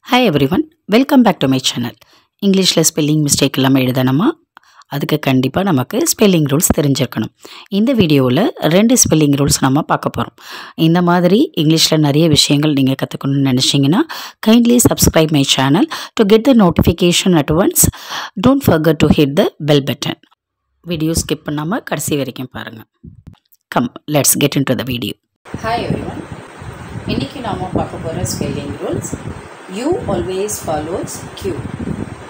Hi everyone, welcome back to my channel. Englishல spelling mistake இல்லாமல் எழுதணுமா? அதுக்கு கண்டிப்பாக நமக்கு ஸ்பெல்லிங் ரூல்ஸ் தெரிஞ்சிருக்கணும். இந்த வீடியோவில் 2 ஸ்பெல்லிங் ரூல்ஸ் நம்ம பார்க்க போகிறோம். இந்த மாதிரி இங்கிலீஷில் நிறைய விஷயங்கள் நீங்கள் கற்றுக்கணும்னு நினச்சிங்கன்னா kindly subscribe my channel to get the notification at once. Don't forget to hit the bell button. Video skip பண்ணாமல் கடைசி வரைக்கும் பாருங்கள். Come let's get in to the video. Hi everyone, இன்றைக்கி நாம் பார்க்க போகிற spelling rules U always follows Q.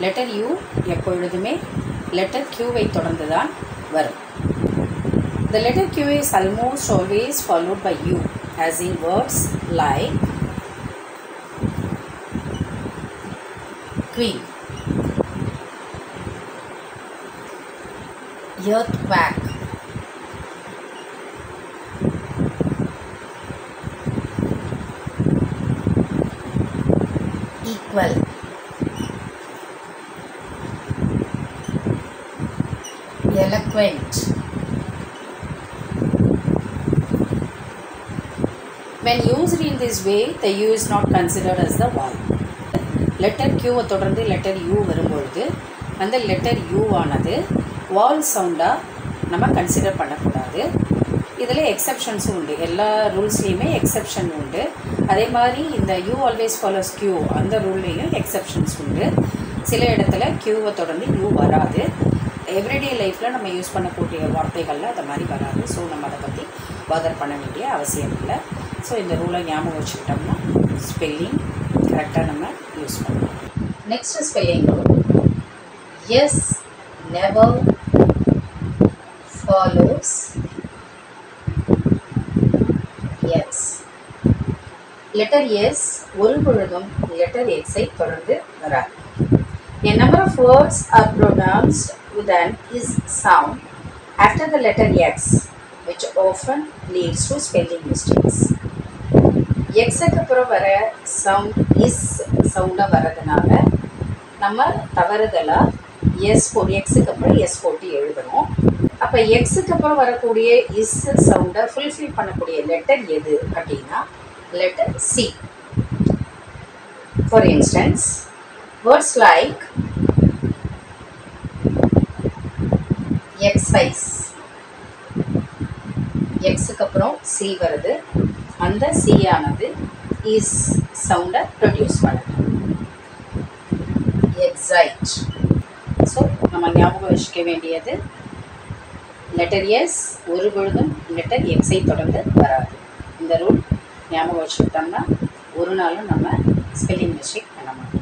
Letter U எப்பொழுதுமே letter Q வை தொடர்ந்து தான் வரும். The letter Q is almost always followed by U, as in words like queen, earthquake, equal, eloquent. When used in this way, the U is not considered as the vowel. Letter Q தொடர்ந்து letter U வரும்பொழுது அந்த letter U ஆனது vowel சவுண்டாக நம்ம consider பண்ணக்கூடாது. இதில் எக்ஸப்ஷன்ஸும் உண்டு. எல்லா ரூல்ஸ்லேயுமே எக்ஸப்ஷன் உண்டு. அதே மாதிரி இந்த U always follows Q அந்த ரூல்லையும் எக்ஸப்ஷன்ஸ் உண்டு. சில இடத்துல Qவை தொடர்ந்து U வராது. எவ்ரிடே லைஃப்பில் நம்ம யூஸ் பண்ணக்கூடிய வார்த்தைகளில் அந்த மாதிரி வராது. ஸோ நம்ம அதை பற்றி பாதர் பண்ண வேண்டிய அவசியம் இல்லை. ஸோ இந்த ரூலை ஞாபகம் வச்சுக்கிட்டோம்னா ஸ்பெல்லிங் கரெக்டாக நம்ம யூஸ் பண்ணலாம். Next spelling rule, S never follows X. Letter S ஒரு பொழுதும் லெட்டர் எக்ஸை தொடர்ந்து வராது. A number of words are pronounced with an is sound after the letter X, which often leads to spelling mistakes. X க்கு அப்புறம் வர sound is சவுண்டாக வரதுனால நம்ம தவறுதலாக X க்கு அப்புறம் S போட்டு எழுதணும். அப்போ X க்கு அப்புறம் வரக்கூடிய இஸ் சவுண்டை ஃபுல்ஃபில் பண்ணக்கூடிய லெட்டர் எது அப்படின்னா letter C. For instance, words like exercise, எக்ஸுக்கு அப்புறம் சி வருது, அந்த சி ஆனது இஸ் சவுண்டை ப்ரொடியூஸ் பண்ணுது. எக்ஸைட். ஸோ நம்ம ஞாபகம் வச்சுக்க வேண்டியது லெட்டர் எஸ் ஒரு பொழுதும் லெட்டர் எக்ஸை தொடர்ந்து வராது. இந்த ரூல் ஞாபகம் வச்சுக்கிட்டோம்னா ஒரு நாளும் நம்ம ஸ்பெல்லிங் மிஸ்டேக் பண்ண மாட்டோம்.